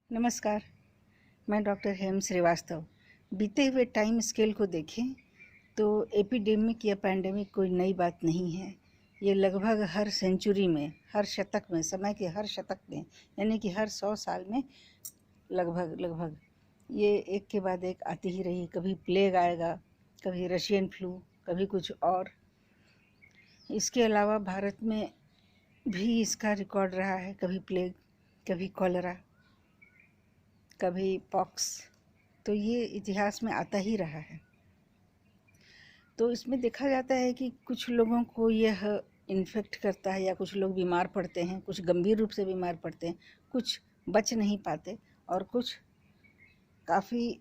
नमस्कार। मैं डॉक्टर हेम श्रीवास्तव। बीते हुए टाइम स्केल को देखें तो एपिडेमिक या पैंडेमिक कोई नई बात नहीं है। ये लगभग हर सेंचुरी में, हर शतक में, समय के हर शतक में, यानी कि हर 100 साल में लगभग ये एक के बाद एक आती ही रही। कभी प्लेग आएगा, कभी रशियन फ्लू, कभी कुछ और। इसके अलावा भारत में भी इसका रिकॉर्ड रहा है, कभी प्लेग, कभी कॉलरा, कभी पॉक्स। तो ये इतिहास में आता ही रहा है। तो इसमें देखा जाता है कि कुछ लोगों को यह इन्फेक्ट करता है या कुछ लोग बीमार पड़ते हैं, कुछ गंभीर रूप से बीमार पड़ते हैं, कुछ बच नहीं पाते और कुछ काफ़ी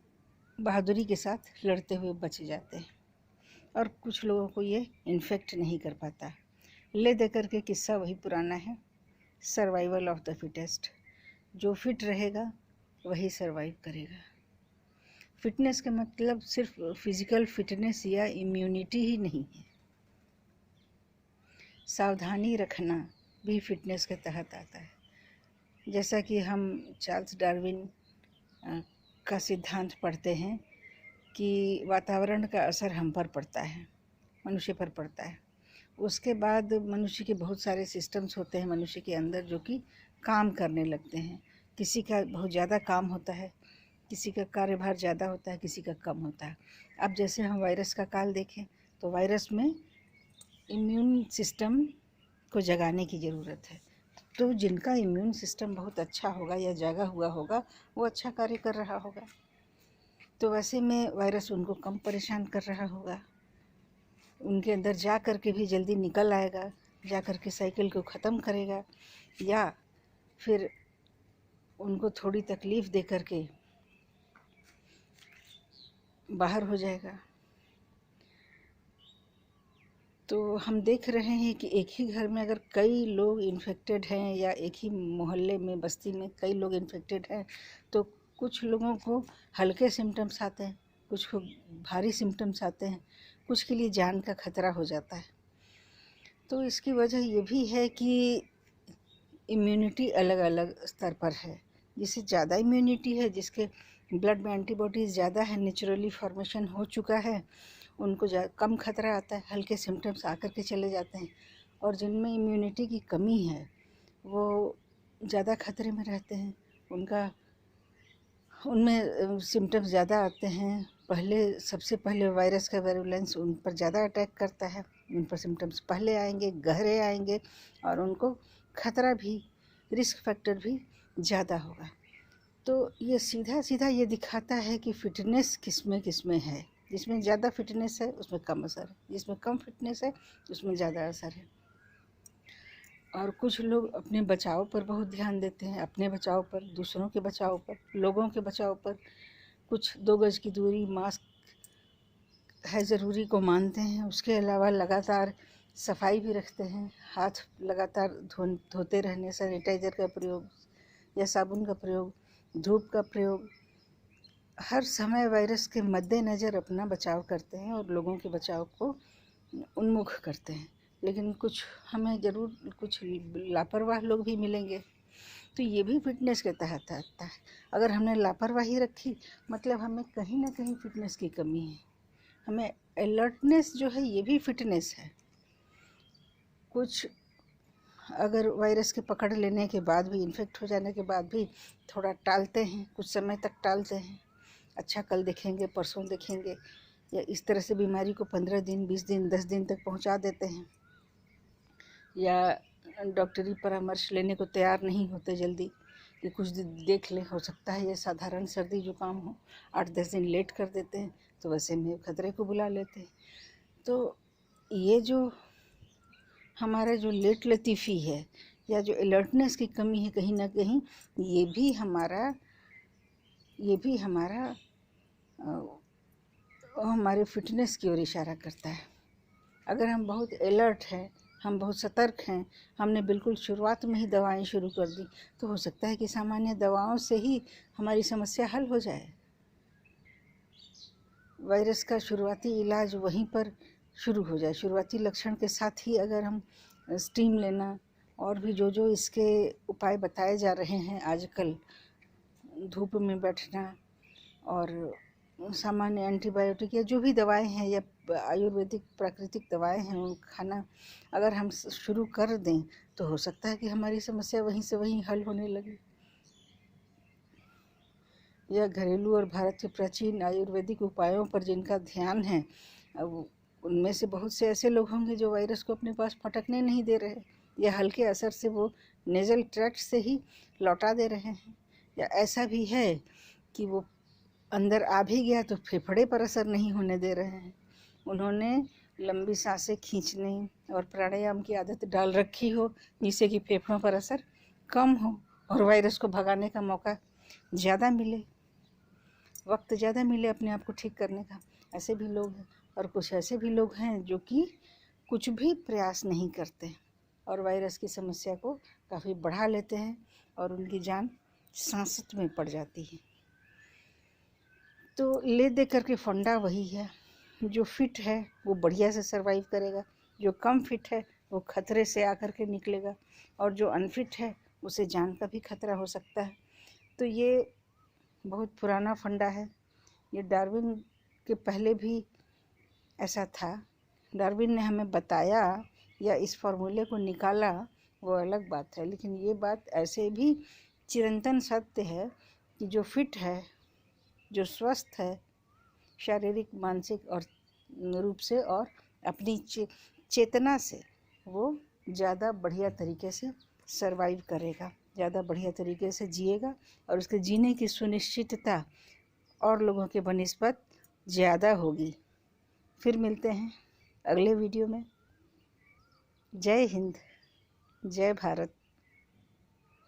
बहादुरी के साथ लड़ते हुए बच जाते हैं और कुछ लोगों को ये इन्फेक्ट नहीं कर पाता। ले दे करके किस्सा वही पुराना है, सर्वाइवल ऑफ द फिटेस्ट। जो फिट रहेगा वही सर्वाइव करेगा। फिटनेस का मतलब सिर्फ फिजिकल फिटनेस या इम्यूनिटी ही नहीं है। सावधानी रखना भी फिटनेस के तहत आता है। जैसा कि हम चार्ल्स डार्विन का सिद्धांत पढ़ते हैं कि वातावरण का असर हम पर पड़ता है, मनुष्य पर पड़ता है। उसके बाद मनुष्य के बहुत सारे सिस्टम्स होते हैं मनुष्य के अंदर जो कि काम करने लगते हैं। किसी का बहुत ज़्यादा काम होता है, किसी का कार्यभार ज़्यादा होता है, किसी का कम होता है। अब जैसे हम वायरस का काल देखें तो वायरस में इम्यून सिस्टम को जगाने की ज़रूरत है। तो जिनका इम्यून सिस्टम बहुत अच्छा होगा या जगा हुआ होगा वो अच्छा कार्य कर रहा होगा। तो वैसे में वायरस उनको कम परेशान कर रहा होगा, उनके अंदर जा कर के भी जल्दी निकल आएगा, जा कर के साइकिल को ख़त्म करेगा या फिर उनको थोड़ी तकलीफ़ दे कर के बाहर हो जाएगा। तो हम देख रहे हैं कि एक ही घर में अगर कई लोग इन्फेक्टेड हैं या एक ही मोहल्ले में, बस्ती में कई लोग इन्फेक्टेड हैं तो कुछ लोगों को हल्के सिम्टम्स आते हैं, कुछ को भारी सिम्टम्स आते हैं, कुछ के लिए जान का खतरा हो जाता है। तो इसकी वजह ये भी है कि इम्यूनिटी अलग अलग स्तर पर है। जिससे ज़्यादा इम्यूनिटी है, जिसके ब्लड में एंटीबॉडीज़ ज़्यादा है, नेचुरली फॉर्मेशन हो चुका है, उनको कम खतरा आता है, हल्के सिम्टम्स आकर के चले जाते हैं। और जिनमें इम्यूनिटी की कमी है वो ज़्यादा खतरे में रहते हैं, उनमें सिम्टम्स ज़्यादा आते हैं। सबसे पहले वायरस का वायरुलेंस उन पर ज़्यादा अटैक करता है, उन पर सिम्टम्स पहले आएंगे, गहरे आएंगे और उनको खतरा भी, रिस्क फैक्टर भी ज़्यादा होगा। तो ये सीधा सीधा ये दिखाता है कि फ़िटनेस किस में है। जिसमें ज़्यादा फिटनेस है उसमें कम असर है, जिसमें कम फिटनेस है उसमें ज़्यादा असर है। और कुछ लोग अपने बचाव पर बहुत ध्यान देते हैं, अपने बचाव पर, दूसरों के बचाव पर, लोगों के बचाव पर। कुछ 2 गज की दूरी, मास्क है ज़रूरी को मानते हैं। उसके अलावा लगातार सफाई भी रखते हैं, हाथ लगातार धोते रहने, सैनिटाइज़र का प्रयोग या साबुन का प्रयोग, धूप का प्रयोग। हर समय वायरस के मद्देनज़र अपना बचाव करते हैं और लोगों के बचाव को उन्मुख करते हैं। लेकिन कुछ हमें ज़रूर कुछ लापरवाह लोग भी मिलेंगे, तो ये भी फिटनेस के तहत आता है। अगर हमने लापरवाही रखी मतलब हमें कहीं ना कहीं फिटनेस की कमी है। हमें अलर्टनेस जो है ये भी फिटनेस है। कुछ अगर वायरस के पकड़ लेने के बाद भी, इन्फेक्ट हो जाने के बाद भी थोड़ा टालते हैं, कुछ समय तक टालते हैं, अच्छा कल देखेंगे, परसों देखेंगे, या इस तरह से बीमारी को 15 दिन, 20 दिन, 10 दिन तक पहुंचा देते हैं, या डॉक्टरी परामर्श लेने को तैयार नहीं होते जल्दी कि कुछ दिन देख लें, हो सकता है ये साधारण सर्दी जुकाम हो। 8-10 दिन लेट कर देते हैं तो वैसे में खतरे को बुला लेते हैं। तो ये जो हमारा जो लेट लतीफ़ी है या जो अलर्टनेस की कमी है, कहीं ना कहीं ये भी हमारे फिटनेस की ओर इशारा करता है। अगर हम बहुत अलर्ट हैं, हम बहुत सतर्क हैं, हमने बिल्कुल शुरुआत में ही दवाएं शुरू कर दी तो हो सकता है कि सामान्य दवाओं से ही हमारी समस्या हल हो जाए। वायरस का शुरुआती इलाज वहीं पर शुरू हो जाए, शुरुआती लक्षण के साथ ही अगर हम स्टीम लेना और भी जो जो इसके उपाय बताए जा रहे हैं आजकल, धूप में बैठना और सामान्य एंटीबायोटिक या जो भी दवाएं हैं या आयुर्वेदिक प्राकृतिक दवाएं हैं उन खाना अगर हम शुरू कर दें तो हो सकता है कि हमारी समस्या वहीं से वहीं हल होने लगे। यह घरेलू और भारत के प्राचीन आयुर्वेदिक उपायों पर जिनका ध्यान है, अब उनमें से बहुत से ऐसे लोग होंगे जो वायरस को अपने पास फटकने नहीं दे रहे, या हल्के असर से वो नेज़ल ट्रैक्ट से ही लौटा दे रहे हैं, या ऐसा भी है कि वो अंदर आ भी गया तो फेफड़े पर असर नहीं होने दे रहे हैं। उन्होंने लंबी सांसें खींचने और प्राणायाम की आदत डाल रखी हो जिससे कि फेफड़ों पर असर कम हो और वायरस को भगाने का मौका ज़्यादा मिले, वक्त ज़्यादा मिले अपने आप को ठीक करने का। ऐसे भी लोग हैं। और कुछ ऐसे भी लोग हैं जो कि कुछ भी प्रयास नहीं करते और वायरस की समस्या को काफ़ी बढ़ा लेते हैं और उनकी जान सांसत में पड़ जाती है। तो ले दे करके फंडा वही है, जो फिट है वो बढ़िया से सरवाइव करेगा, जो कम फिट है वो खतरे से आकर के निकलेगा, और जो अनफिट है उसे जान का भी खतरा हो सकता है। तो ये बहुत पुराना फंडा है। ये डार्विन के पहले भी ऐसा था। डार्विन ने हमें बताया या इस फॉर्मूले को निकाला वो अलग बात है, लेकिन ये बात ऐसे भी चिरंतन सत्य है कि जो फिट है, जो स्वस्थ है शारीरिक मानसिक और रूप से और अपनी चेतना से, वो ज़्यादा बढ़िया तरीके से सरवाइव करेगा, ज़्यादा बढ़िया तरीके से जिएगा और उसके जीने की सुनिश्चितता और लोगों के बनिस्बत ज़्यादा होगी। फिर मिलते हैं अगले वीडियो में। जय हिंद, जय भारत।